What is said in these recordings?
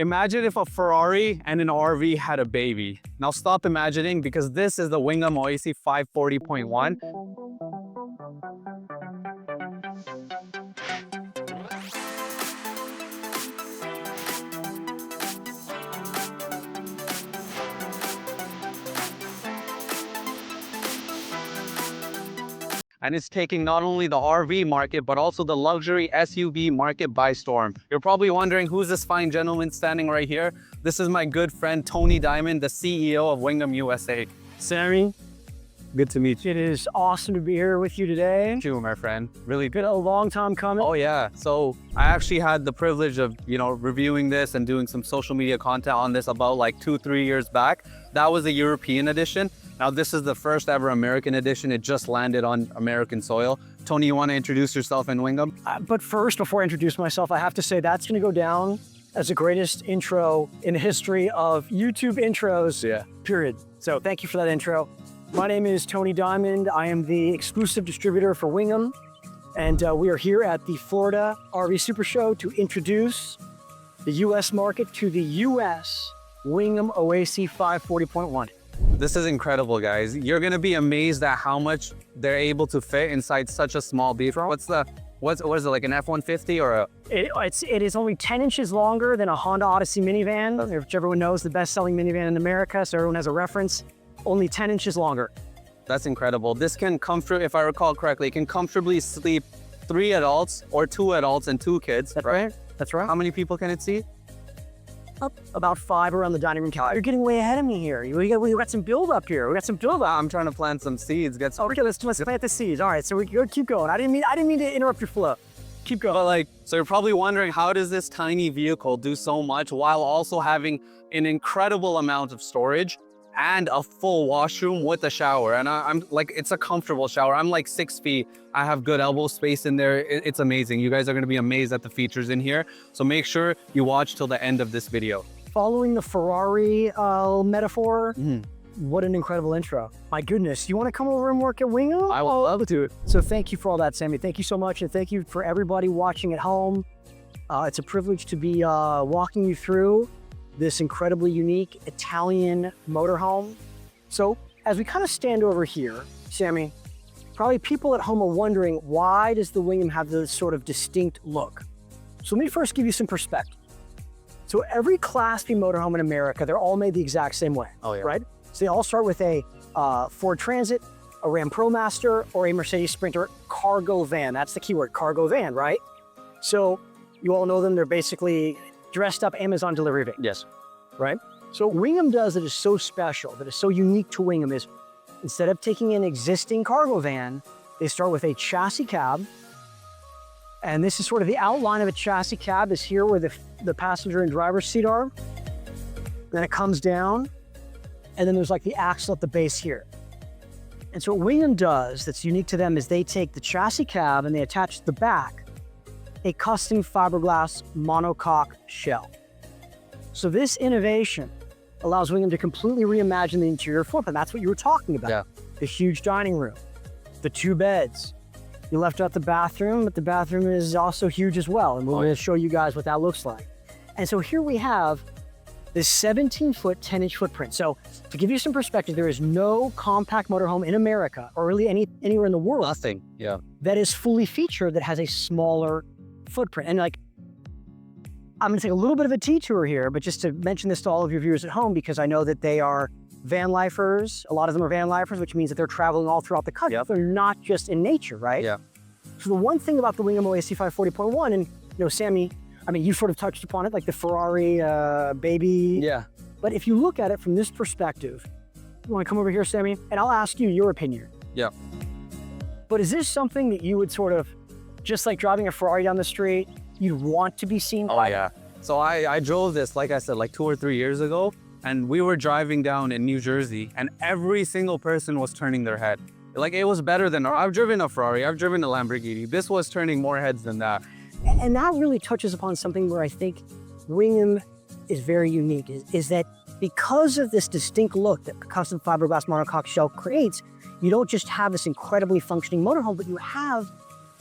Imagine if a Ferrari and an RV had a baby. Now stop imagining, because this is the Wingamm Oasi 540.1. And it's taking not only the RV market, but also the luxury SUV market by storm. You're probably wondering, who's this fine gentleman standing right here? This is my good friend, Tony Diamond, the CEO of Wingamm USA. Sammy, Good to meet you. it is awesome to be here with you today. Thank you, my friend. Really good. Been a long time coming. Oh yeah, so I actually had the privilege of, reviewing this and doing some social media content on this about like 2-3 years back. That was a European edition. Now this is the first ever American edition. It just landed on American soil. Tony, you want to introduce yourself and Wingamm? But first, before I introduce myself, I have to say that's going to go down as the greatest intro in the history of YouTube intros, period. So thank you for that intro. My name is Tony Diamond. I am the exclusive distributor for Wingamm, and we are here at the Florida RV Super Show to introduce the US market to the US Wingamm Oasi 540.1. This is incredible, guys. You're gonna be amazed at how much they're able to fit inside such a small beef. What is it, like an F-150 or a? It is only 10 inches longer than a Honda Odyssey minivan, which everyone knows the best-selling minivan in America, so everyone has a reference. Only 10 inches longer. That's incredible. This can if I recall correctly, it can comfortably sleep 3 adults or 2 adults and 2 kids. That's right. That's right. How many people can it seat? Up about 5 around the dining room couch. You're getting way ahead of me here. We got some build up here. We got some build up. I'm trying to plant some seeds. Okay, let's plant the seeds. All right, so we keep going. I didn't mean to interrupt your flow. Keep going. But so you're probably wondering, how does this tiny vehicle do so much while also having an incredible amount of storage and a full washroom with a shower? And I'm like, it's a comfortable shower. I'm like 6 feet. I have good elbow space in there. It's amazing. You guys are going to be amazed at the features in here. So make sure you watch till the end of this video. Following the Ferrari metaphor, what an incredible intro. My goodness, you want to come over and work at Wingamm? I would love to. So thank you for all that, Sammy. Thank you so much. And thank you for everybody watching at home. It's a privilege to be walking you through this incredibly unique Italian motorhome. So as we kind of stand over here, Sammy, probably people at home are wondering, why does the Wingamm have this sort of distinct look? So let me first give you some perspective. So every Class B motorhome in America, they're all made the exact same way, right? So they all start with a Ford Transit, a Ram ProMaster, or a Mercedes Sprinter cargo van. That's the keyword, cargo van, right? So you all know them. They're basically dressed up Amazon delivery van. Yes. Right? So what Wingamm does that is so special, that is so unique to Wingamm, is instead of taking an existing cargo van, they start with a chassis cab. And this is sort of the outline of a chassis cab, is here where the passenger and driver's seat are. Then it comes down, and then there's like the axle at the base here. And so what Wingamm does that's unique to them is they take the chassis cab and they attach to the back a custom fiberglass monocoque shell. So this innovation allows Wingamm to completely reimagine the interior footprint. That's what you were talking about. Yeah. The huge dining room, the 2 beds. You left out the bathroom, but the bathroom is also huge as well. And we're going to show you guys what that looks like. And so here we have this 17-foot, 10-inch footprint. So to give you some perspective, there is no compact motorhome in America, or really anywhere in the world, Nothing. Yeah. that is fully featured that has a smaller footprint. And like, I'm gonna take a little bit of a detour here, but just to mention this to all of your viewers at home, because I know that they are Vanlifers. A lot of them are Vanlifers, which means that they're traveling all throughout the country. Yep. They're not just in nature, right? Yeah. So the one thing about the Wingamm Oasi 540.1, and Sammy, I mean, you sort of touched upon it, like the Ferrari baby. Yeah. But if you look at it from this perspective, you wanna come over here, Sammy, and I'll ask you your opinion. Yeah. But is this something that you would sort of, just like driving a Ferrari down the street, you'd want to be seen by? Oh yeah. So I drove this, like I said, like 2 or 3 years ago, and we were driving down in New Jersey, and every single person was turning their head. Like, it was better than, I've driven a Ferrari, I've driven a Lamborghini. This was turning more heads than that. And that really touches upon something where I think Wingamm is very unique, is that because of this distinct look that custom fiberglass monocoque shell creates, you don't just have this incredibly functioning motorhome, but you have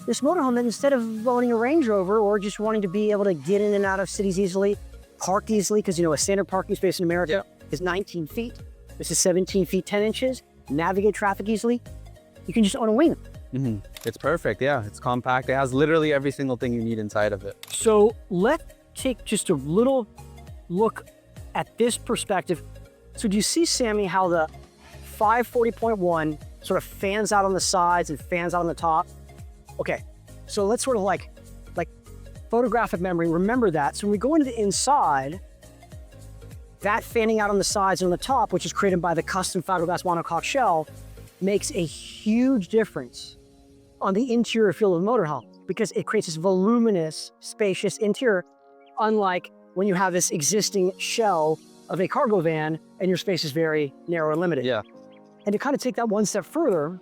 this motorhome that, instead of owning a Range Rover or just wanting to be able to get in and out of cities easily, park easily, because a standard parking space in America is 19 feet. This is 17 feet, 10 inches. Navigate traffic easily. You can just own a Wingamm. It's perfect, yeah. It's compact. It has literally every single thing you need inside of it. So let's take just a little look at this perspective. So do you see, Sammy, how the 540.1 sort of fans out on the sides and fans out on the top? Okay, so let's sort of like photographic memory, remember that. So when we go into the inside, that fanning out on the sides and on the top, which is created by the custom fiberglass monocoque shell, makes a huge difference on the interior feel of the motorhome, because it creates this voluminous, spacious interior, unlike when you have this existing shell of a cargo van and your space is very narrow and limited. Yeah. And to kind of take that one step further,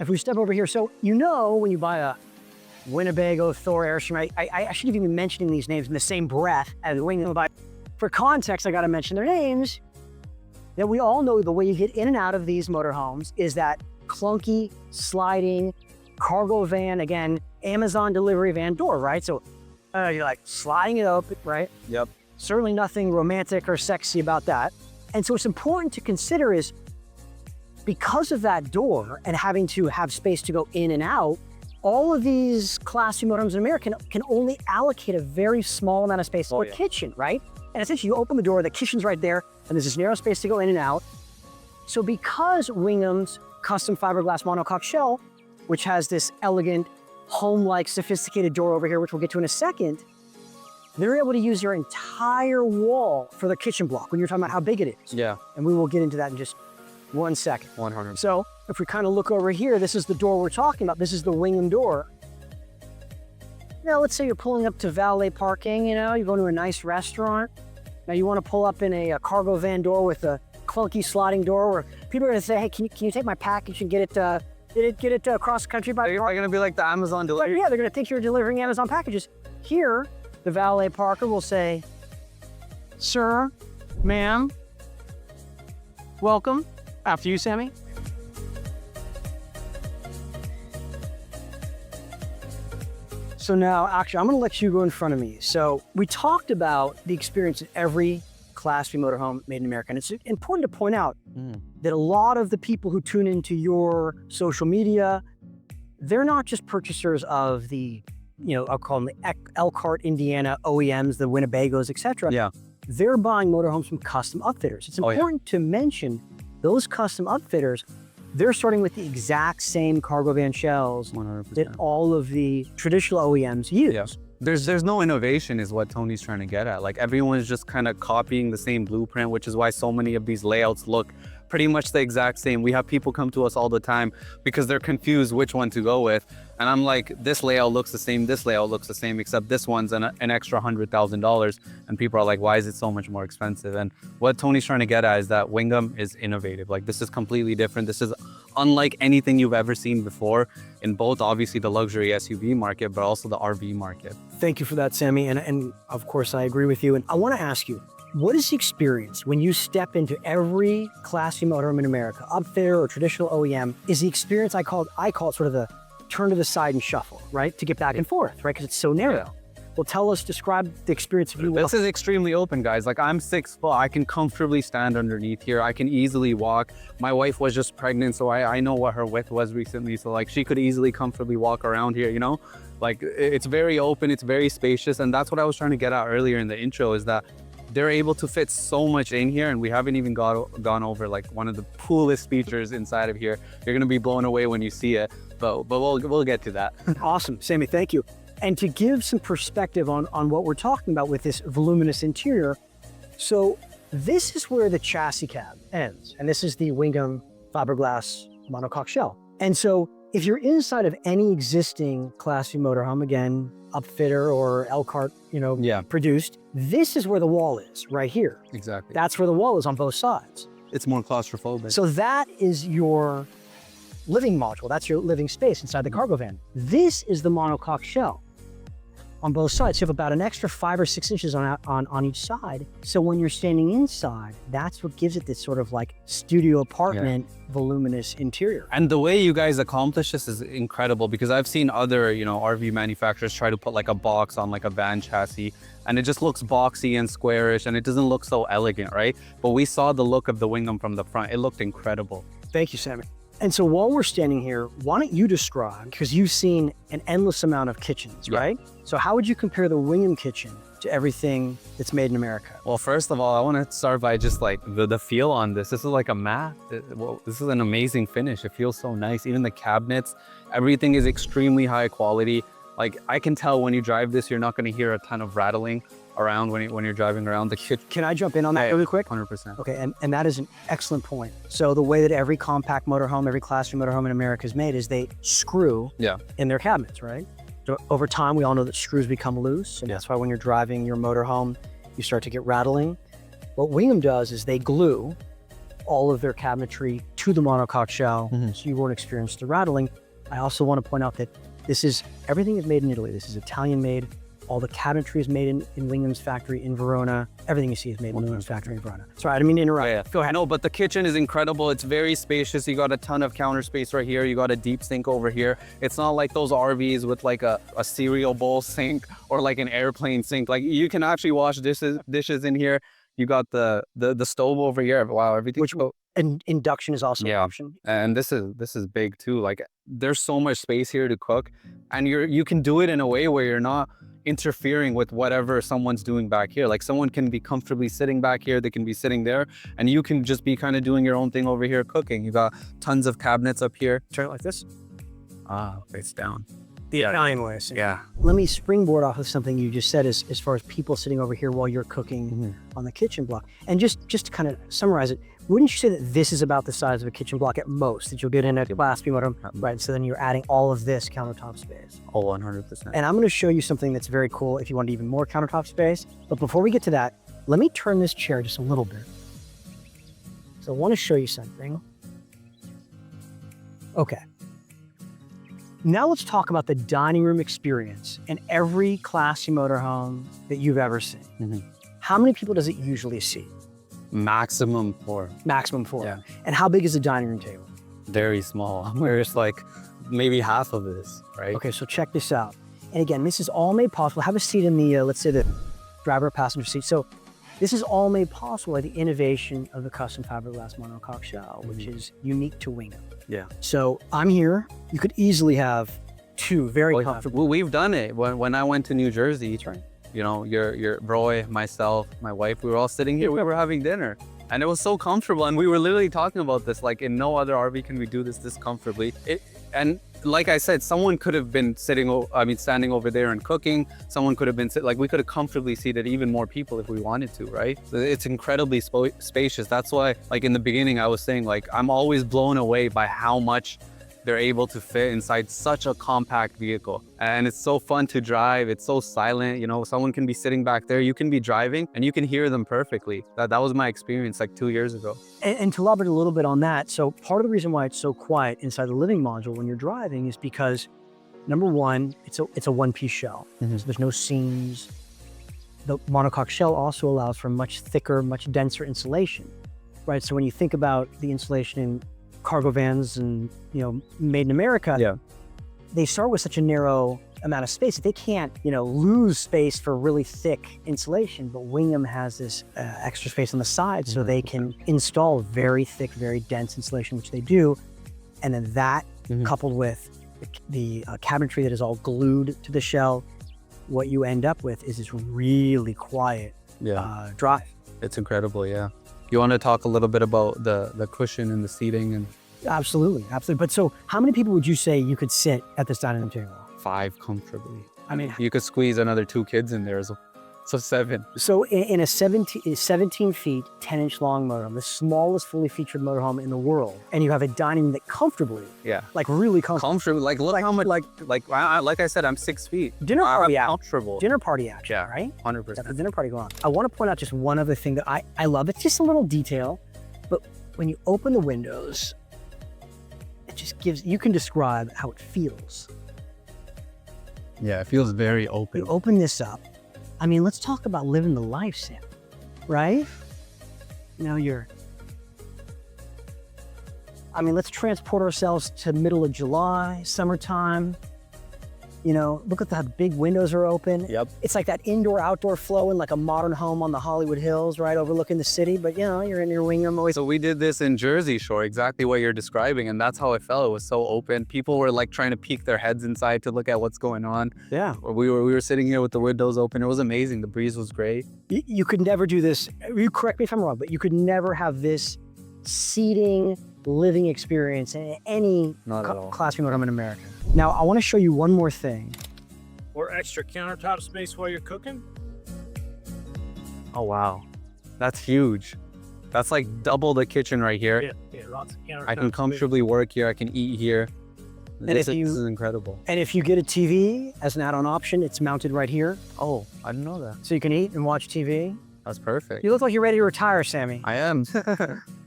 if we step over here, so when you buy a Winnebago, Thor, Airstream, I shouldn't even be mentioning these names in the same breath as Wingamm. For context, I gotta mention their names. That we all know the way you get in and out of these motorhomes is that clunky, sliding, cargo van, again, Amazon delivery van door, right? So you're like sliding it open, right? Yep. Certainly nothing romantic or sexy about that. And so what's important to consider is, because of that door and having to have space to go in and out, all of these classy motorhomes in America can only allocate a very small amount of space for a kitchen, right? And essentially you open the door, the kitchen's right there, and there's this narrow space to go in and out. So because Wingamm's custom fiberglass monocoque shell, which has this elegant, home-like, sophisticated door over here, which we'll get to in a second, they're able to use their entire wall for their kitchen block when you're talking about how big it is. Yeah. And we will get into that in just 1 second. 100. So if we kind of look over here, this is the door we're talking about. This is the Wingamm door. Now, let's say you're pulling up to valet parking, you're going to a nice restaurant. Now you want to pull up in a cargo van door with a clunky sliding door where people are going to say, hey, can you take my package and get it across the country by You're going to be like the Amazon delivery. Yeah, they're going to think you're delivering Amazon packages. Here, the valet parker will say, sir, ma'am, welcome. After you, Sammy. So now, actually, I'm going to let you go in front of me. So we talked about the experience in every Class B motorhome made in America. And it's important to point out that a lot of the people who tune into your social media, they're not just purchasers of the, I'll call them the Elkhart, Indiana OEMs, the Winnebagos, etc. Yeah. They're buying motorhomes from custom upfitters. It's important to mention those custom upfitters, they're starting with the exact same cargo van shells 100%. that all of the traditional OEMs use. Yeah. There's no innovation is what Tony's trying to get at. Like everyone's just kind of copying the same blueprint, which is why so many of these layouts look pretty much the exact same. We have people come to us all the time because they're confused which one to go with. And I'm like, this layout looks the same, this layout looks the same, except this one's an extra $100,000. And people are like, why is it so much more expensive? And what Tony's trying to get at is that Wingamm is innovative. Like this is completely different. This is unlike anything you've ever seen before in both obviously the luxury SUV market, but also the RV market. Thank you for that, Sammy. And of course, I agree with you. And I want to ask you, what is the experience when you step into every classy motorhome in America, upfitter or traditional OEM, is the experience I call it sort of the turn to the side and shuffle, right? To get back and forth, right? Because it's so narrow. Yeah. Well, describe the experience if you will. This is extremely open, guys. Like I'm 6 foot, I can comfortably stand underneath here. I can easily walk. My wife was just pregnant, so I know what her width was recently. So like she could easily comfortably walk around here, Like it's very open, it's very spacious. And that's what I was trying to get at earlier in the intro is that they're able to fit so much in here, and we haven't even gone over like one of the coolest features inside of here. You're gonna be blown away when you see it, but we'll get to that. Awesome, Sammy, thank you. And to give some perspective on what we're talking about with this voluminous interior, so this is where the chassis cab ends, and this is the Wingamm fiberglass monocoque shell. And so if you're inside of any existing Class C motorhome, again, upfitter or Elkhart, produced, this is where the wall is, right here. Exactly. That's where the wall is on both sides. It's more claustrophobic. So that is your living module. That's your living space inside the cargo van. This is the monocoque shell. on both sides. You have about an extra 5 or 6 inches on each side. So when you're standing inside, that's what gives it this sort of like studio apartment, voluminous interior. And the way you guys accomplish this is incredible, because I've seen other, RV manufacturers try to put like a box on like a van chassis, and it just looks boxy and squarish, and it doesn't look so elegant, right? But we saw the look of the Wingamm from the front. It looked incredible. Thank you, Sammy. And so while we're standing here, why don't you describe, because you've seen an endless amount of kitchens, right? So how would you compare the Wingamm kitchen to everything that's made in America? Well, first of all, I want to start by just like the feel on this. This is like a matte. This is an amazing finish. It feels so nice. Even the cabinets, everything is extremely high quality. Like, I can tell when you drive this, you're not going to hear a ton of rattling around when you're driving around the kitchen. Can I jump in on that really quick? 100%. Okay, and that is an excellent point. So the way that every compact motorhome, every Class 3 motorhome in America is made is they screw in their cabinets, right? So over time, we all know that screws become loose, and that's why when you're driving your motorhome, you start to get rattling. What Wingamm does is they glue all of their cabinetry to the monocoque shell, so you won't experience the rattling. I also want to point out that everything is made in Italy. This is Italian made. All the cabinetry is made in Wingamm's factory in Verona. Everything you see is made in Wingamm's factory in Verona. Sorry, I didn't mean to interrupt. Go ahead. No, but the kitchen is incredible. It's very spacious. You got a ton of counter space right here. You got a deep sink over here. It's not like those RVs with like a cereal bowl sink or like an airplane sink. Like, you can actually wash dishes in here. You got the stove over here. Wow, everything. And induction is also an option. And this is big too. Like, there's so much space here to cook, and you can do it in a way where you're not interfering with whatever someone's doing back here. Like, someone can be comfortably sitting back here, they can be sitting there, and you can just be kind of doing your own thing over here cooking. You got tons of cabinets up here. Turn it like this. Face down. The Italian way. Yeah. Let me springboard off of something you just said as far as people sitting over here while you're cooking on the kitchen block. And just to kind of summarize it, wouldn't you say that this is about the size of a kitchen block at most, that you'll get in a Class B motorhome, right? So then you're adding all of this countertop space. Oh, 100%. And I'm going to show you something that's very cool if you want even more countertop space. But before we get to that, let me turn this chair just a little bit. So I want to show you something. Okay. Now let's talk about the dining room experience in every Class C motorhome that you've ever seen. How many people does it usually see? Maximum 4. Maximum 4. Yeah. And how big is the dining room table? Very small. It's like maybe half of this, right? Okay, so check this out. And again, this is all made possible. Have a seat in the, let's say the driver or passenger seat. So this is all made possible by the innovation of the custom fiberglass monocoque shell, which is unique to Wingamm. Yeah. So I'm here. You could easily have 2 very comfortable. Well, we've done it. When I went to New Jersey, your Roy, myself, my wife, we were all sitting here. We were having dinner, and it was so comfortable. And we were literally talking about this. Like, in no other RV can we do this comfortably. And like I said, someone could have been standing over there and cooking. Someone could have been we could have comfortably seated even more people if we wanted to, right? So it's incredibly spacious. That's why, like in the beginning, I was saying, like, I'm always blown away by how much they're able to fit inside such a compact vehicle. And it's so fun to drive. It's so silent. Someone can be sitting back there, you can be driving, and you can hear them perfectly. That was my experience like 2 years ago. And to elaborate a little bit on that, so part of the reason why it's so quiet inside the living module when you're driving is because, number one, it's a one-piece shell. So there's no seams. The monocoque shell also allows for much thicker, much denser insulation, right? So when you think about the insulation in cargo vans and made in America, they start with such a narrow amount of space that they can't lose space for really thick insulation. But Wingamm has this extra space on the side, so they can install very thick, very dense insulation, which they do. And then that coupled with the cabinetry that is all glued to the shell, what you end up with is this really quiet drive. It's incredible. You want to talk a little bit about the cushion and the seating? And Absolutely. But so how many people would you say you could sit at this dining room table? 5 comfortably. I mean, you could squeeze another 2 kids in there, so 7. So in a 17 feet, 10-inch long motorhome, the smallest fully featured motorhome in the world, and you have a dining room that comfortably, like really comfortable. Like look how much, like I said, I'm 6 feet. Dinner party action. Comfortable. Dinner party action, right? 100%. That's the dinner party going on. I want to point out just one other thing that I love. It's just a little detail, but when you open the windows, it just you can describe how it feels. Yeah, it feels very You open. open this up. I mean, let's talk about living the life, Sam. Right? Now let's transport ourselves to middle of July, summertime. You know, look at how big windows are open. Yep. It's like that indoor-outdoor flow in like a modern home on the Hollywood Hills, right, overlooking the city. But, you know, you're in your Wingamm Oasi. So we did this in Jersey Shore, exactly what you're describing, and that's how it felt. It was so open. People were like trying to peek their heads inside to look at what's going on. Yeah. We were sitting here with the windows open. It was amazing. The breeze was great. You could never do this. You correct me if I'm wrong, but you could never have this seating, living experience in any Not at all. class home in America. Now, I want to show you one more thing. Or extra countertop space while you're cooking. Oh wow, that's huge. That's like double the kitchen right here. Yeah, lots of countertop I can comfortably work here. I can eat here. If you- This is incredible. And if you get a TV as an add-on option, it's mounted right here. Oh, I didn't know that. So you can eat and watch TV. That's perfect. You look like you're ready to retire, Sammy. I am.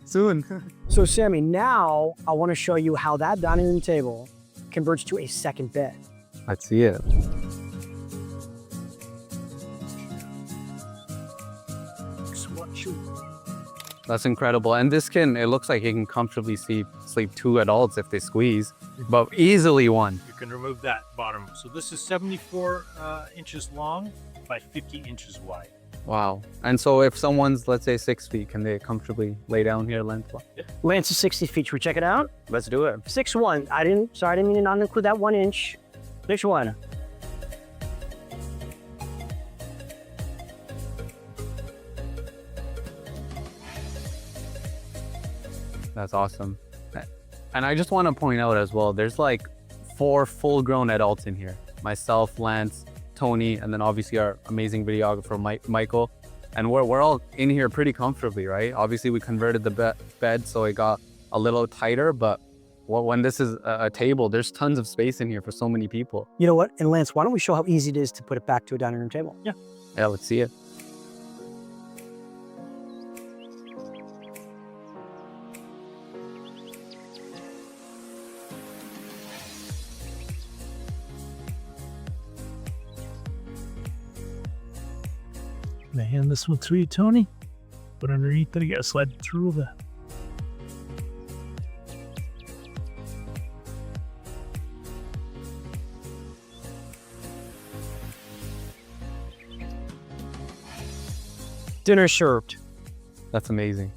Soon. So Sammy, now I want to show you how that dining room table converts to a second bed. Let's see it. That's incredible. And this it looks like it can comfortably sleep 2 adults if they squeeze, but easily 1. You can remove that bottom. So this is 74 inches long by 50 inches wide. Wow. And so if someone's, let's say 6 feet, can they comfortably lay down here lengthwise? Lance is 60 feet. Should we check it out? Let's do it. 6'1". I didn't mean to not include that 1 inch. 6'1". That's awesome. And I just want to point out as well, there's like 4 full-grown adults in here. Myself, Lance, Tony, and then obviously our amazing videographer, Michael. And we're all in here pretty comfortably, right? Obviously, we converted the bed so it got a little tighter, but when this is a table, there's tons of space in here for so many people. You know what? And Lance, why don't we show how easy it is to put it back to a dining room table? Yeah, let's see it. I'm gonna hand this one to you, Tony. But underneath it, you gotta slide through the. Dinner served. That's amazing.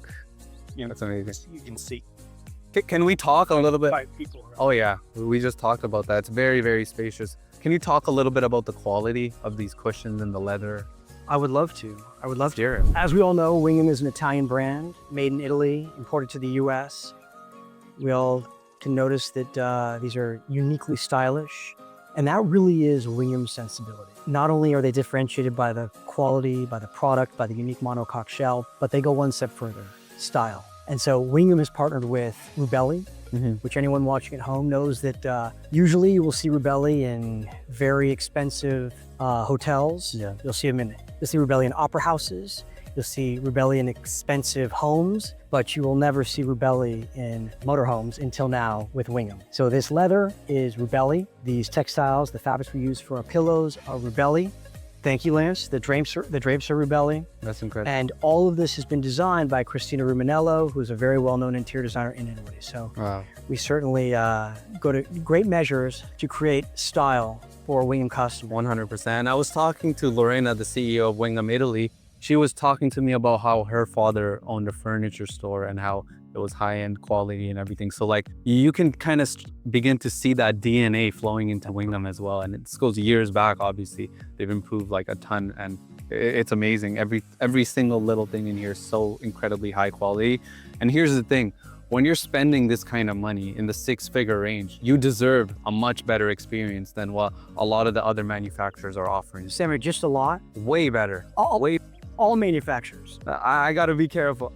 You know, That's amazing. you can see Can we talk a little bit? 5 people around. Oh yeah, we just talked about that. It's very, very spacious. Can you talk a little bit about the quality of these cushions and the leather? I would love to. I would love to. Hear it. As we all know, Wingamm is an Italian brand, made in Italy, imported to the US. We all can notice that these are uniquely stylish, and that really is Wingamm's sensibility. Not only are they differentiated by the quality, by the product, by the unique monocoque shell, but they go one step further, style. And so Wingamm has partnered with Rubelli, which anyone watching at home knows that usually you will see Rubelli in very expensive hotels. Yeah. You'll see Rubelli in opera houses. You'll see Rubelli in expensive homes, but you will never see Rubelli in motorhomes until now with Wingamm. So this leather is Rubelli. These textiles, the fabrics we use for our pillows are Rubelli. Thank you, Lance. The drapes are Rubelli. That's incredible. And all of this has been designed by Christina Ruminello, who's a very well-known interior designer in Italy. So Wow. we certainly go to great measures to create style for Wingamm customers. 100%. I was talking to Lorena, the CEO of Wingamm Italy. She was talking to me about how her father owned a furniture store and how it was high-end quality and everything. So like you can kind of begin to see that DNA flowing into Wingamm as well. And this goes years back, obviously. They've improved like a ton and it's amazing. Every single little thing in here is so incredibly high quality. And here's the thing. When you're spending this kind of money in the 6-figure range, you deserve a much better experience than what a lot of the other manufacturers are offering. Sammy, just a lot. Way better. All manufacturers. I gotta be careful.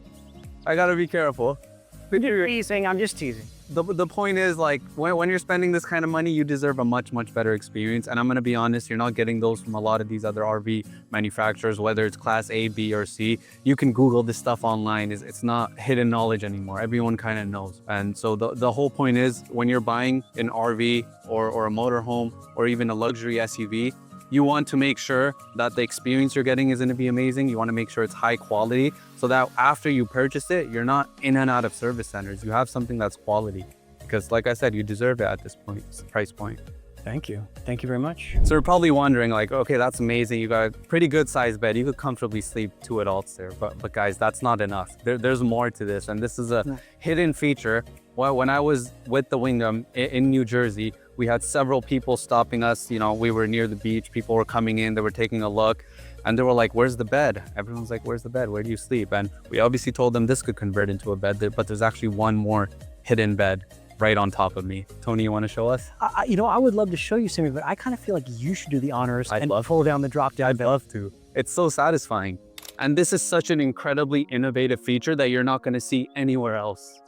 You're teasing, I'm just teasing. the point is, like, when you're spending this kind of money, you deserve a much better experience. And I'm gonna be honest, you're not getting those from a lot of these other RV manufacturers, whether it's class A, B, or C. You can Google this stuff online. It's not hidden knowledge anymore. Everyone kind of knows. And so the whole point is, when you're buying an RV or a motorhome or even a luxury SUV, you want to make sure that the experience you're getting is going to be amazing. You want to make sure it's high quality so that after you purchase it, you're not in and out of service centers. You have something that's quality, because like I said, you deserve it at this point, price point. Thank you. Thank you very much. So you're probably wondering, like, okay, that's amazing. You got a pretty good sized bed. You could comfortably sleep 2 adults there. But guys, that's not enough. There's more to this. And this is a hidden feature. Well, when I was with the Wingamm in New Jersey, we had several people stopping us. You know, we were near the beach. People were coming in, they were taking a look, and they were like, where's the bed? Everyone's like, where's the bed? Where do you sleep? And we obviously told them this could convert into a bed, but there's actually one more hidden bed right on top of me. Tony, you want to show us? You know, I would love to show you, Sammy, but I kind of feel like you should do the honors and pull down the drop down I'd bed. love to. It's so satisfying. And this is such an incredibly innovative feature that you're not going to see anywhere else.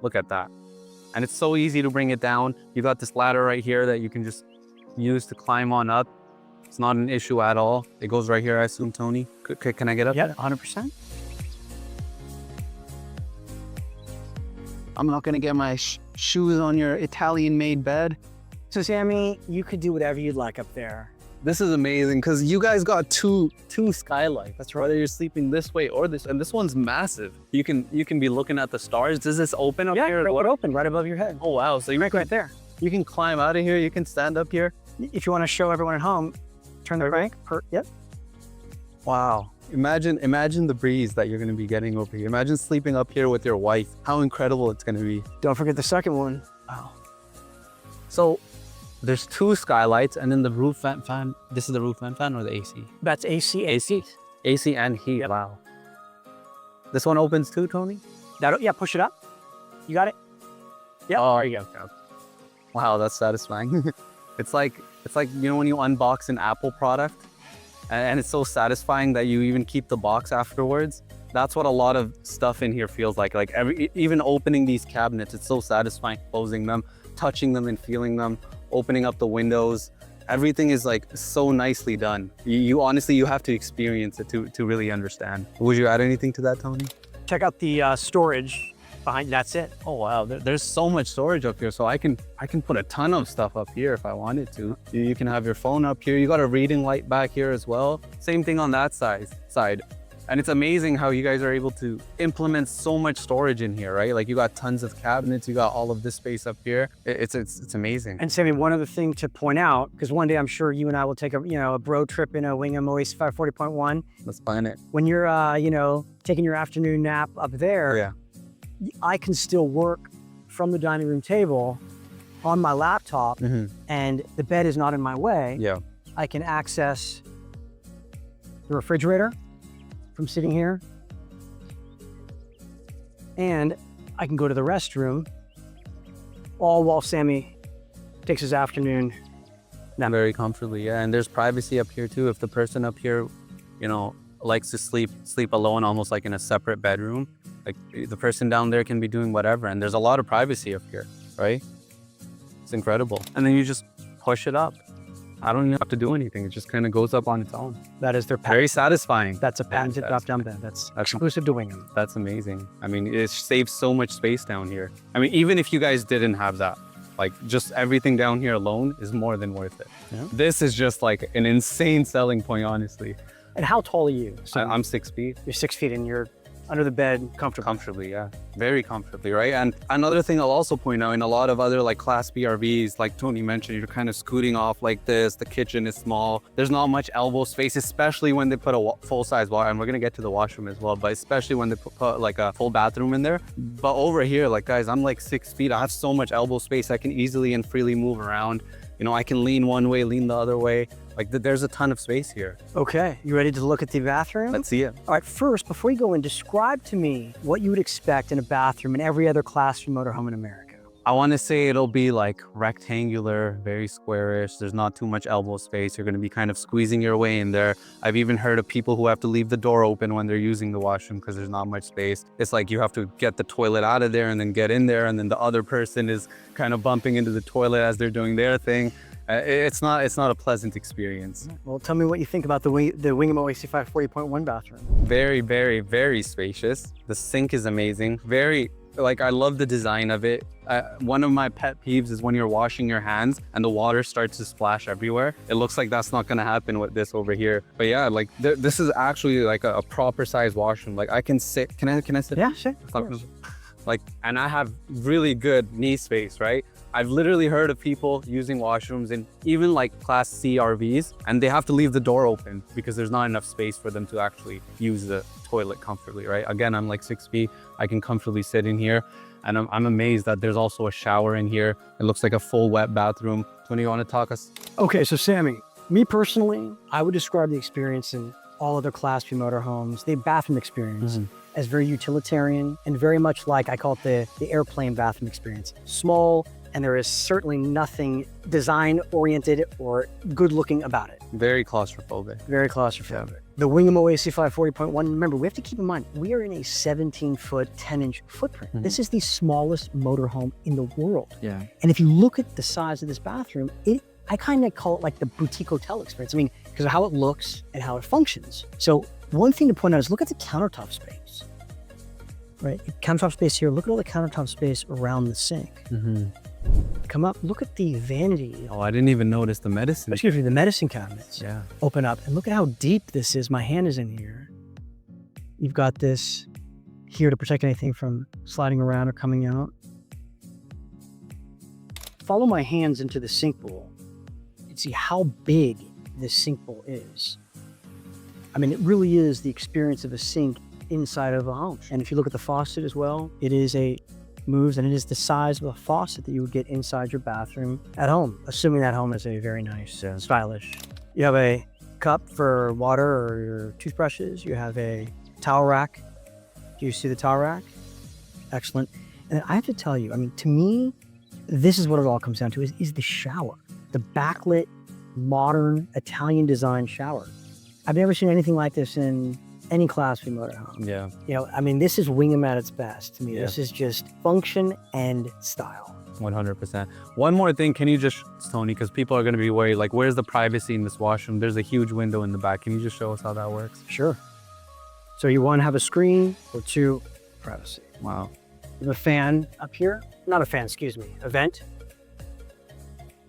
Look at that. And it's so easy to bring it down. You got this ladder right here that you can just use to climb on up. It's not an issue at all. It goes right here, I assume, Tony. Can I get up? Yeah, 100%. I'm not going to get my shoes on your Italian-made bed. So, Sammy, you could do whatever you'd like up there. This is amazing because you guys got two skylights. That's right. Whether you're sleeping this way or this, and this one's massive. You can be looking at the stars. Does this open up here? Yeah, it would open right above your head. Oh wow! So you right there. You can climb out of here. You can stand up here. If you want to show everyone at home, turn the crank. Yep. Wow. Imagine the breeze that you're going to be getting over here. Imagine sleeping up here with your wife. How incredible it's going to be. Don't forget the second one. Wow. So there's 2 skylights, and then the roof vent fan. This is the roof vent fan or the AC? That's AC. AC and heat. Yep. Wow. This one opens too, Tony? Yeah, push it up. You got it? Yeah. Oh, there you go. Wow, that's satisfying. It's like, you know, when you unbox an Apple product and it's so satisfying that you even keep the box afterwards. That's what a lot of stuff in here feels like. Like even opening these cabinets, it's so satisfying, closing them, touching them and feeling them, opening up the windows. Everything is like so nicely done. You honestly, you have to experience it to really understand. Would you add anything to that, Tony? Check out the storage behind. That's it. Oh wow, there's so much storage up here. So I can put a ton of stuff up here if I wanted to. You can have your phone up here. You got a reading light back here as well. Same thing on that side. And it's amazing how you guys are able to implement so much storage in here, right? Like you got tons of cabinets, you got all of this space up here. It's amazing. And Sammy, one other thing to point out, because one day I'm sure you and I will take a bro trip in a Wingamm Oasi 540.1. Let's plan it. When you're taking your afternoon nap up there, yeah, I can still work from the dining room table on my laptop, and the bed is not in my way. Yeah, I can access the refrigerator from sitting here, and I can go to the restroom, all while Sammy takes his afternoon nap. very comfortably. Yeah, and there's privacy up here too. If the person up here, likes to sleep alone, almost like in a separate bedroom, like the person down there can be doing whatever, and there's a lot of privacy up here, right? It's incredible. And then you just push it up. I don't even have to do anything. It just kind of goes up on its own. That is their patent. Very satisfying. That's a patented drop-down bed. That's exclusive to Wingamm. That's amazing. I mean, it saves so much space down here. I mean, even if you guys didn't have that, like just everything down here alone is more than worth it. Yeah. This is just like an insane selling point, honestly. And how tall are you? So I'm 6 feet. You're 6 feet and you're under the bed comfortably, yeah, very comfortably, right? And another thing I'll also point out, in a lot of other like Class B RVs, like Tony mentioned, you're kind of scooting off like this. The kitchen is small. There's not much elbow space, especially when they put a full-size washroom. And we're gonna get to the washroom as well, but especially when they put like a full bathroom in there. But over here, like guys, I'm like 6 feet. I have so much elbow space. I can easily and freely move around. I can lean one way, lean the other way. Like there's a ton of space here. Okay, you ready to look at the bathroom? Let's see it. All right, first, before you go in, describe to me what you would expect in a bathroom in every other class from motorhome in America. I want to say it'll be like rectangular, very squarish. There's not too much elbow space. You're going to be kind of squeezing your way in there. I've even heard of people who have to leave the door open when they're using the washroom because there's not much space. It's like you have to get the toilet out of there and then get in there, and then the other person is kind of bumping into the toilet as they're doing their thing. It's not a pleasant experience. Well, tell me what you think about the Wingamm Oasi 540.1 bathroom. Very, very, very spacious. The sink is amazing. I love the design of it. One of my pet peeves is when you're washing your hands and the water starts to splash everywhere. It looks like that's not gonna happen with this over here. But yeah, like this is actually like a proper size washroom. Like I can sit, can I sit? Yeah, sure. Like, and I have really good knee space, right? I've literally heard of people using washrooms in even like Class C RVs, and they have to leave the door open because there's not enough space for them to actually use the toilet comfortably, right? Again, I'm like 6 feet. I can comfortably sit in here, and I'm amazed that there's also a shower in here. It looks like a full wet bathroom. Tony, you want to talk us? Okay, so Sammy, me personally, I would describe the experience in all other Class B motorhomes, the bathroom experience, as very utilitarian and very much like, I call it the airplane bathroom experience. Small, and there is certainly nothing design-oriented or good-looking about it. Very claustrophobic. Very claustrophobic. The Wingamm Oasi 540.1, remember, we have to keep in mind, we are in a 17-foot, 10-inch footprint. This is the smallest motorhome in the world. Yeah. And if you look at the size of this bathroom, I kind of call it like the boutique hotel experience. I mean, because of how it looks and how it functions. So one thing to point out is look at the countertop space, right? Countertop space here, look at all the countertop space around the sink. Come up, look at the vanity. Oh, I didn't even notice the medicine. Excuse me, the medicine cabinets. Yeah. Open up and look at how deep this is. My hand is in here. You've got this here to protect anything from sliding around or coming out. Follow my hands into the sink bowl and see how big this sink bowl is. I mean, it really is the experience of a sink inside of a home. And if you look at the faucet as well, it is moves, and it is the size of a faucet that you would get inside your bathroom at home, assuming that home is a very nice, stylish. You have a cup for water or your toothbrushes. You have a towel rack. Do you see the towel rack? Excellent. And I have to tell you, I mean, to me, this is what it all comes down to is the shower, the backlit, modern, Italian design shower. I've never seen anything like this in any Class B motorhome. Yeah. You know, I mean, this is Wingamm at its best to me. Yeah. This is just function and style. 100%. One more thing, can you just, Tony, because people are going to be worried, like, where's the privacy in this washroom? There's a huge window in the back. Can you just show us how that works? Sure. So you one, have a screen, or two, privacy. Wow. You have a fan up here. Not a fan, excuse me, a vent.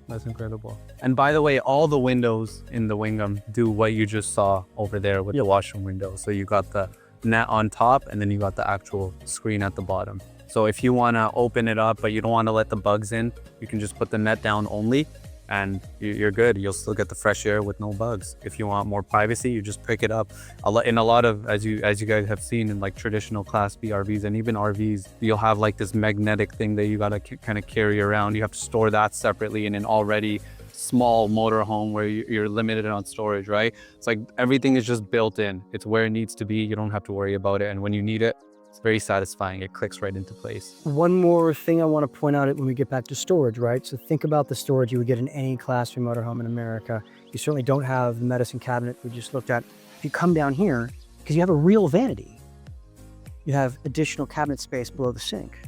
That's incredible. And by the way, all the windows in the Wingamm do what you just saw over there with the washroom window. So you got the net on top, and then you got the actual screen at the bottom. So if you want to open it up, but you don't want to let the bugs in, you can just put the net down only, and you're good. You'll still get the fresh air with no bugs. If you want more privacy, you just pick it up. In a lot of, as you guys have seen in like traditional Class B RVs and even RVs, you'll have like this magnetic thing that you got to kind of carry around. You have to store that separately in an already small motorhome where you're limited on storage, right? It's like everything is just built in. It's where it needs to be. You don't have to worry about it. And when you need it, it's very satisfying. It clicks right into place. One more thing I want to point out when we get back to storage, right? So think about the storage you would get in any Class B motorhome in America. You certainly don't have the medicine cabinet we just looked at. If you come down here, because you have a real vanity, you have additional cabinet space below the sink.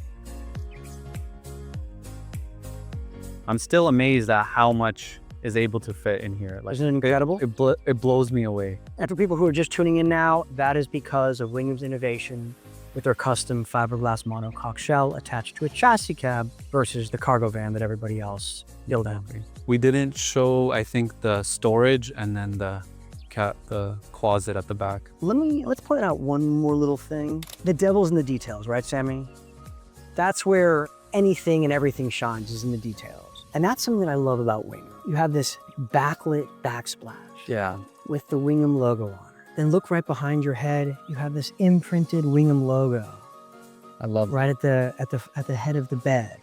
I'm still amazed at how much is able to fit in here. Like, Isn't it incredible? It blows me away. And for people who are just tuning in now, that is because of Wingamm's innovation with their custom fiberglass monocoque shell attached to a chassis cab versus the cargo van that everybody else built out. We didn't show, I think, the storage and then the closet at the back. Let's point out one more little thing. The devil's in the details, right, Sammy? That's where anything and everything shines, is in the details. And that's something that I love about Wingamm. You have this backlit backsplash. Yeah. With the Wingamm logo on it. Then look right behind your head. You have this imprinted Wingamm logo. I love right at the head of the bed.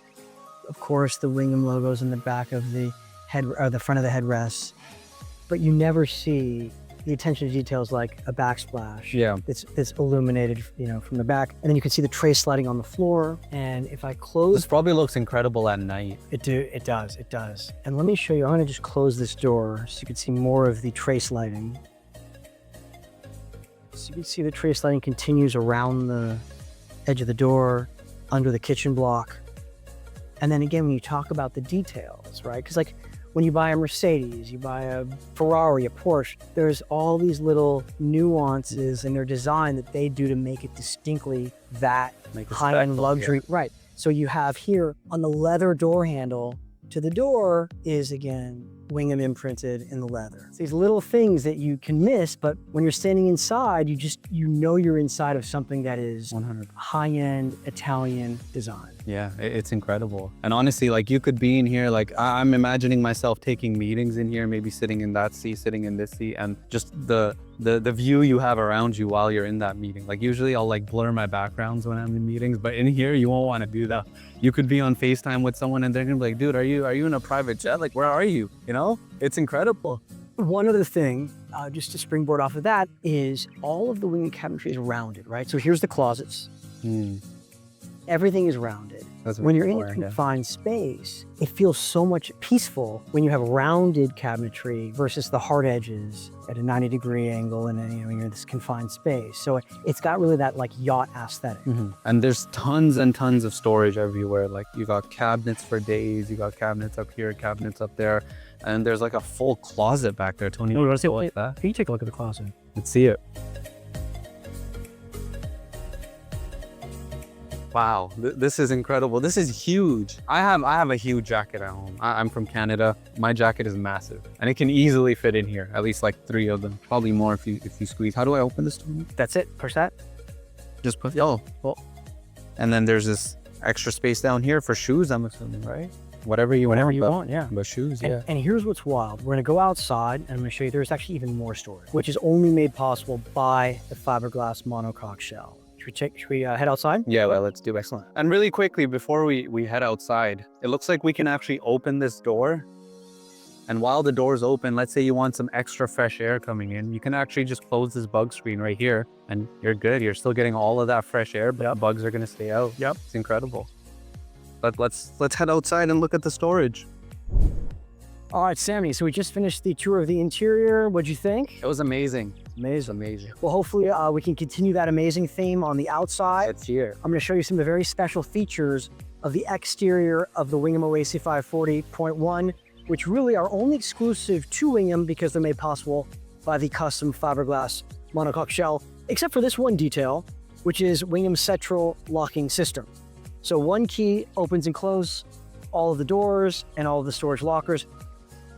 Of course, the Wingamm logo's in the back of the head, or the front of the headrest. But you never see the attention to detail is like a backsplash. Yeah. It's illuminated, you know, from the back. And then you can see the tray sliding on the floor. And if I This close, probably looks incredible at night. it does. And let me show you, I'm gonna just close this door so you can see more of the trace lighting. So you can see the trace lighting continues around the edge of the door, under the kitchen block. And then again, when you talk about the details, right? Because like when you buy a Mercedes, you buy a Ferrari, a Porsche, there's all these little nuances in their design that they do to make it distinctly that Make it high-end special, luxury. yeah. Right. So you have here on the leather door handle to the door is again Wingamm imprinted in the leather. It's these little things that you can miss, but when you're standing inside, you know you're inside of something that is 100%. high-end Italian design. Yeah, it's incredible. And honestly, like you could be in here, like I'm imagining myself taking meetings in here, maybe sitting in that seat, sitting in this seat, and just the view you have around you while you're in that meeting. Like usually I'll like blur my backgrounds when I'm in meetings, but in here you won't want to do that. You could be on FaceTime with someone and they're gonna be like, dude, are you in a private jet? Like, where are you? You know, it's incredible. One other thing, just to springboard off of that, is all of the Wingamm cabinetry is rounded, right? So here's the closets. Everything is rounded. That's When you're in a important, yeah. confined space, it feels so much peaceful when you have rounded cabinetry versus the hard edges at a 90-degree angle and you know, you're in this confined space. So it's got really that like yacht aesthetic. And there's tons and tons of storage everywhere. Like you got cabinets for days, you got cabinets up here, cabinets up there, and there's like a full closet back there. Tony, You want to see like that? Can you take a look at the closet? Let's see it. Wow, this is incredible. This is huge. I have a huge jacket at home. I'm from Canada. My jacket is massive, and it can easily fit in here. At least like 3 of them, probably more if you squeeze. How do I open this door? That's it. Push that. Just put. Oh, well. And then there's this extra space down here for shoes. I'm assuming, right? Whatever you want. Yeah. But shoes, yeah. And here's what's wild. We're gonna go outside and I'm gonna show you there's actually even more storage, which is only made possible by the fiberglass monocoque shell. Should we head outside? Yeah, well, let's do excellent. And really quickly, before we head outside, it looks like we can actually open this door. And while the door's open, let's say you want some extra fresh air coming in, you can actually just close this bug screen right here and you're good. You're still getting all of that fresh air, but bugs are gonna stay out. Yep. It's incredible. But let's head outside and look at the storage. All right, Sammy, so we just finished the tour of the interior. What'd you think? It was amazing. Amazing. Well, hopefully we can continue that amazing theme on the outside. It's here. I'm gonna show you some of the very special features of the exterior of the Wingamm Oasi 540.1, which really are only exclusive to Wingamm because they're made possible by the custom fiberglass monocoque shell, except for this one detail, which is Wingamm's central locking system. So one key opens and closes all of the doors and all of the storage lockers.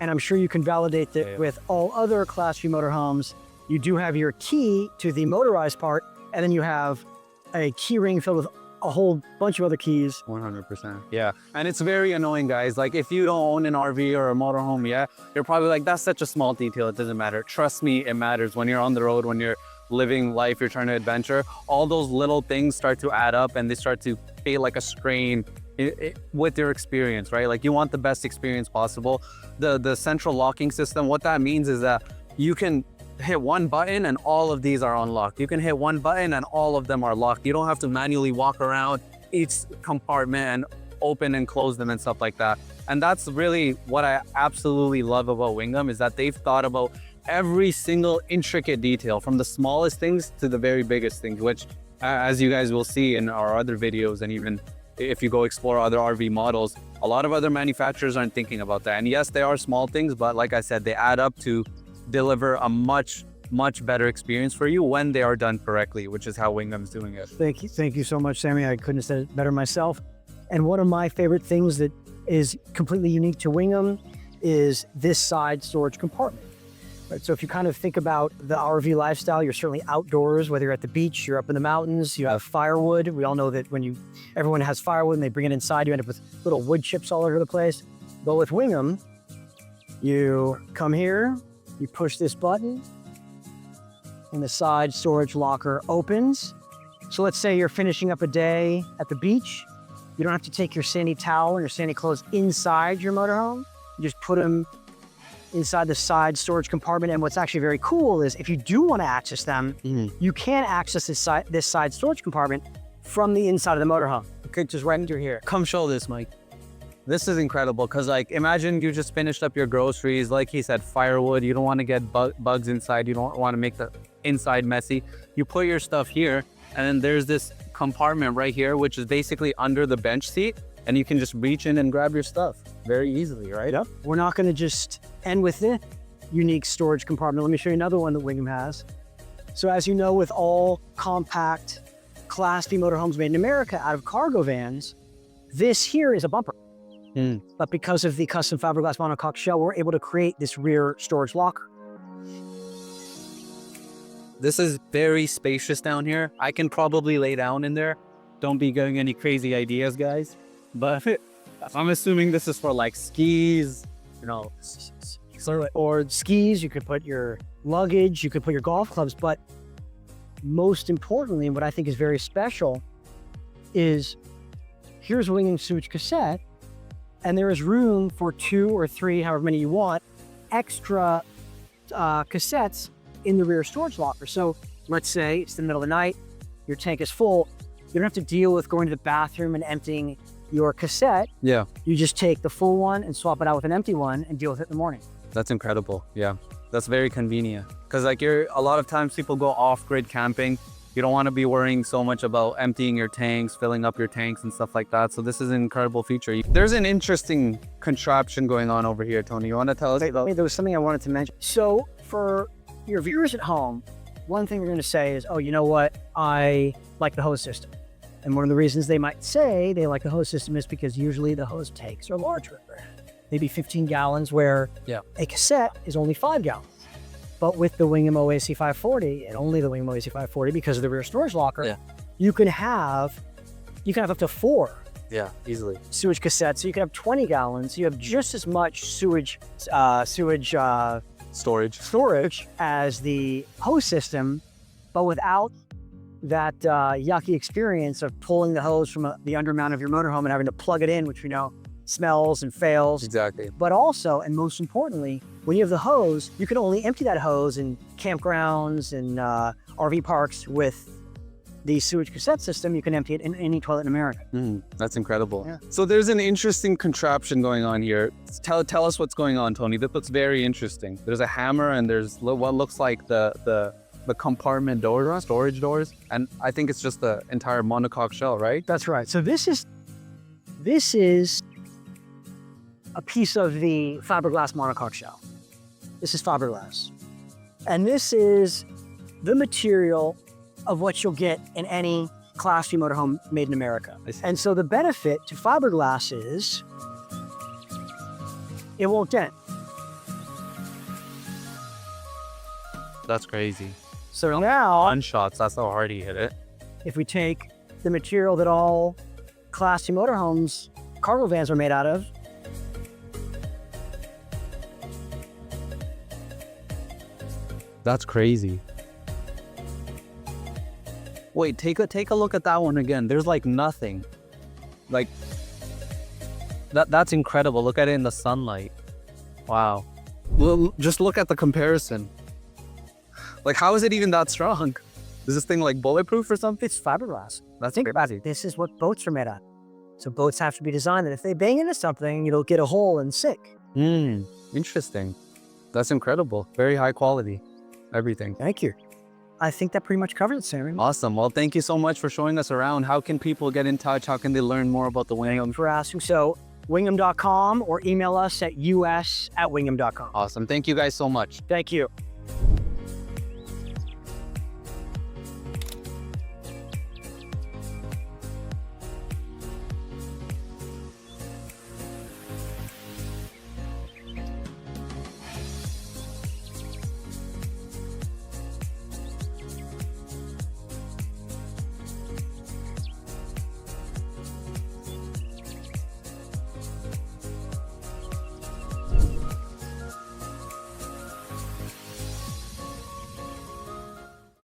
And I'm sure you can validate that with all other Class G motorhomes. You do have your key to the motorized part, and then you have a key ring filled with a whole bunch of other keys. 100%. Yeah. And it's very annoying, guys. Like if you don't own an RV or a motorhome yet, you're probably like, that's such a small detail. It doesn't matter. Trust me, it matters. When you're on the road, when you're living life, you're trying to adventure, all those little things start to add up and they start to feel like a strain with your experience, right? Like you want the best experience possible. The central locking system, what that means is that you can hit one button and all of these are unlocked. You can hit one button and all of them are locked. You don't have to manually walk around each compartment and open and close them and stuff like that. And that's really what I absolutely love about Wingamm, is that they've thought about every single intricate detail, from the smallest things to the very biggest things, which as you guys will see in our other videos, and even if you go explore other RV models, a lot of other manufacturers aren't thinking about that. And yes, they are small things, but like I said, they add up to deliver a much better experience for you when they are done correctly, which is how Wingamm's doing it. Thank you so much, Sammy. I couldn't have said it better myself. And one of my favorite things that is completely unique to Wingamm is this side storage compartment. Right, so if you kind of think about the RV lifestyle, you're certainly outdoors, whether you're at the beach, you're up in the mountains, you have firewood. We all know that when everyone has firewood and they bring it inside, you end up with little wood chips all over the place. But with Wingamm, you come here, you push this button, and the side storage locker opens. So let's say you're finishing up a day at the beach. You don't have to take your sandy towel and your sandy clothes inside your motorhome. You just put them inside the side storage compartment. And what's actually very cool is if you do want to access them, you can access this side storage compartment from the inside of the motorhome. Okay, just right into here. Come show this, Mike. This is incredible because, like, imagine you just finished up your groceries. Like he said, firewood. You don't want to get bugs inside. You don't want to make the inside messy. You put your stuff here, and then there's this compartment right here, which is basically under the bench seat, and you can just reach in and grab your stuff very easily, right? Yep. We're not going to just end with this unique storage compartment. Let me show you another one that Wingamm has. So as you know, with all compact Class B motorhomes made in America out of cargo vans, this here is a bumper. But because of the custom fiberglass monocoque shell, we're able to create this rear storage locker. This is very spacious down here. I can probably lay down in there. Don't be getting any crazy ideas, guys. But I'm assuming this is for like skis, you know, or skis. You could put your luggage, you could put your golf clubs. But most importantly, and what I think is very special, is here's a Wingamm sewage cassette, and there is room for 2 or 3, however many you want, extra cassettes in the rear storage locker. So let's say it's the middle of the night, your tank is full. You don't have to deal with going to the bathroom and emptying your cassette. Yeah. You just take the full one and swap it out with an empty one and deal with it in the morning. That's incredible. Yeah. That's very convenient. Because like a lot of times people go off-grid camping. You don't want to be worrying so much about emptying your tanks, filling up your tanks and stuff like that. So this is an incredible feature. There's an interesting contraption going on over here, Tony. You want to tell us about? There was something I wanted to mention. So for your viewers at home, one thing we're going to say is, oh, you know what? I like the hose system. And one of the reasons they might say they like the hose system is because usually the hose tanks are larger, maybe 15 gallons, where a cassette is only 5 gallons. But with the Wingamm Oasi 540, and only the Wingamm Oasi 540 because of the rear storage locker, you can have up to 4 easily sewage cassettes. So you can have 20 gallons. You have just as much sewage storage as the hose system, but without that yucky experience of pulling the hose from the undermount of your motorhome and having to plug it in, which we know smells and fails. Exactly. But also, and most importantly, when you have the hose, you can only empty that hose in campgrounds and RV parks. With the sewage cassette system, you can empty it in any toilet in America. That's incredible. Yeah. So there's an interesting contraption going on here. Tell us what's going on, Tony. That looks very interesting. There's a hammer and there's what looks like the compartment door, storage doors. And I think it's just the entire monocoque shell, right? That's right. So this is a piece of the fiberglass monocoque shell. This is fiberglass. And this is the material of what you'll get in any Class B motorhome made in America. And so the benefit to fiberglass is it won't dent. That's crazy. So now, Gunshots, that's how hard he hit it. if we take the material that all Class C motorhomes, cargo vans are made out of, That's crazy. Wait, take a look at that one again. There's like nothing. Like that's incredible. Look at it in the sunlight. Wow. Well, just look at the comparison. Like, how is it even that strong? Is this thing like bulletproof or something? it's fiberglass. Think About it. This is what boats are made out of. So boats have to be designed that if they bang into something, it'll get a hole and sink. Interesting. That's incredible. Very high quality. Everything. Thank you. I think that pretty much covers it, Sammy. Awesome. Well, thank you so much for showing us around. How can people get in touch? How can they learn more about the Wingamm? For asking. So wingamm.com or email us at us@wingamm.com. Awesome. Thank you guys so much. Thank you.